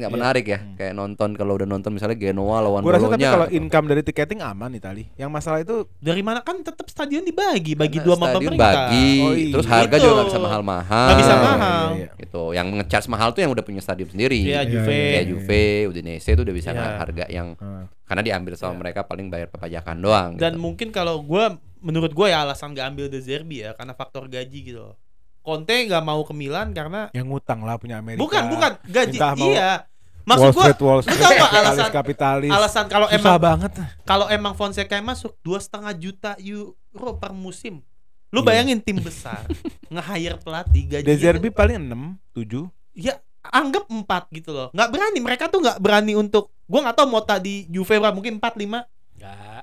nggak menarik ya, kayak nonton kalau udah nonton misalnya Genoa lawan Bolonya. Gue rasa tapi kalau gitu. income dari tiketing aman Itali. Yang masalah itu dari mana, kan tetap stadion dibagi dua sama stadion pemerintah. bagi, terus harga juga nggak bisa mahal-mahal. Nggak bisa mahal. Gitu. Yang nge-charge mahal tuh yang udah punya stadion sendiri. Kayak Juve, Udinese itu udah bisa harga yang karena diambil sama mereka paling bayar perpajakan doang. Dan gitu. mungkin kalau menurut gue ya alasan nggak ambil De Zerbi ya karena faktor gaji gitu loh. Conte nggak mau ke Milan karena yang ngutang lah punya Amerika. Bukan gaji. Iya. Maksud Wall Street, alasan kapitalis. Alasan kalau susah emang banget. Kalau emang Fonseca yang masuk 2,5 juta euro per musim. Lu bayangin tim besar nge-hire pelatih gaji. De Zerbi paling 6, 7. Ya anggap 4 gitu loh. Nggak berani, mereka tuh nggak berani untuk, gua nggak tahu Mota di Juve berapa, mungkin 4-5.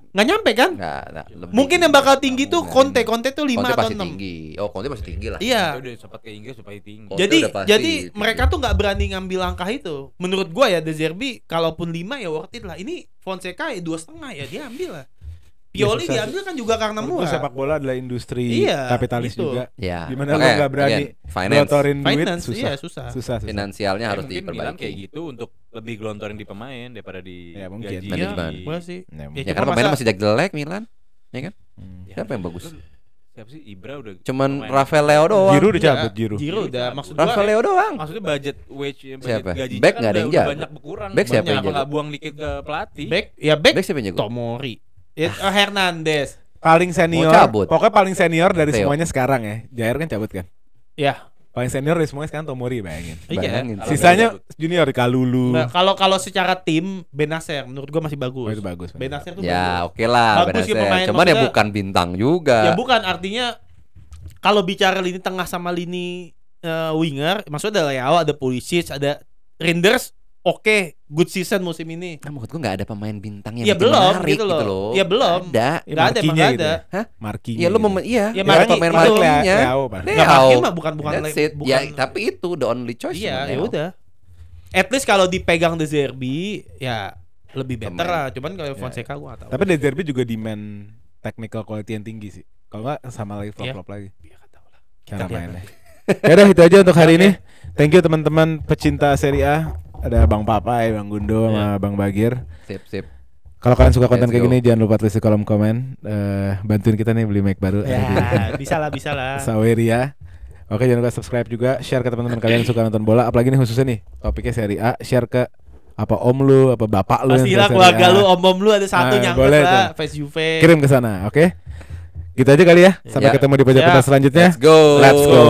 Nggak nyampe kan? Nggak, mungkin yang bakal tinggi tuh Conte tuh 5 Conte atau pasti 6. Tinggi. Oh, Conte pasti tinggi lah. Iya. Udah sempat ke Inggris supaya tinggi. Jadi mereka tuh nggak berani ngambil langkah itu. Menurut gua ya De Zerbi kalaupun 5 ya worth it lah. Ini Fonseca ya 2,5 ya dia ambil lah. Pioli diambil kan juga karena murah. Sepak bola adalah industri kapitalis gitu. juga. Ya. Dimana lu nggak berani gelontorin duit, susah. Finansialnya harus mungkin Milan diperbaiki. kayak gitu untuk lebih gelontorin di pemain daripada di mungkin. gaji. Manajemen. Gua sih. Ya karena pemainnya masih jelek Milan, ya kan? Siapa yang bagus? Siapa sih? Ibra udah. Cuman Rafael Leo doang. Giroud dicabut, Giroud udah maksud gua. Rafael Leo doang. Maksudnya budget Siapa? gaji Back kan nggak ada yang jago. banyak berkurang. Back siapa yang jago? Nggak buang dikit ke pelatih. Back siapa yang jago? Tomori. Hernandez. Paling senior. Mau cabut. Pokoknya paling senior dari Theo. semuanya sekarang ya. Jair kan cabut kan? Ya. Paling senior dari semuanya sekarang Tomori, bayangin. Bayangin. Sisanya junior Kalulu. Nah, kalau secara tim Benacer menurut gua masih bagus. Oh, itu bagus. Benacer tuh Ya, bagus. oke lah Bagus sih Benacer. pemain, Cuman ya maksudnya- bukan bintang juga. Ya bukan, artinya kalau bicara lini tengah sama lini winger, maksudnya ada Leao, ada Pulisic, ada Reinders, oke, good season musim ini. Nah, menurut gua nggak ada pemain bintang yang Ya bikin belum menarik gitu loh. Ya belum. Ada. Nggak ada, emang nggak ada. Hah? Marquinhos. Ya lu gitu. iya. Ya, Ya, Marquinhos pemain itu. Marquinhos. Leao, Pak. Nggak, Marquinhos mah bukan That's it. bukan. Ya, tapi itu the only choice. Iya, sebenarnya. ya udah. At least kalau dipegang De Zerbi ya lebih better lah. Cuman kalau Fonseca gua nggak tahu. Tapi De Zerbi juga demand technical quality yang tinggi sih. Kalau nggak sama lagi flop-flop lagi. Ya nggak tahu lah. Cara mainnya. Ya udah itu aja untuk hari ini. Thank you teman-teman pecinta Serie A. Ada Bang Papai, Bang Gundo, sama Bang Bagir. Sip. Kalau kalian suka konten Let's kayak go. gini jangan lupa tulis di kolom komen. Bantuin kita nih beli mic baru. Ya, bisa lah. Saweria. Oke, jangan lupa subscribe juga, share ke teman-teman kalian yang suka nonton bola. Apalagi nih khususnya nih topiknya Serie A. Share ke apa om lu, apa bapak lu Pastilah yang keluarga lu, om lu ada satu nyangkut boleh lah, tuh. face Juve. Kirim ke sana, oke? Gitu aja kali ya. Sampai Ya. ketemu di pojok Ya. kita selanjutnya. Let's go. Let's go.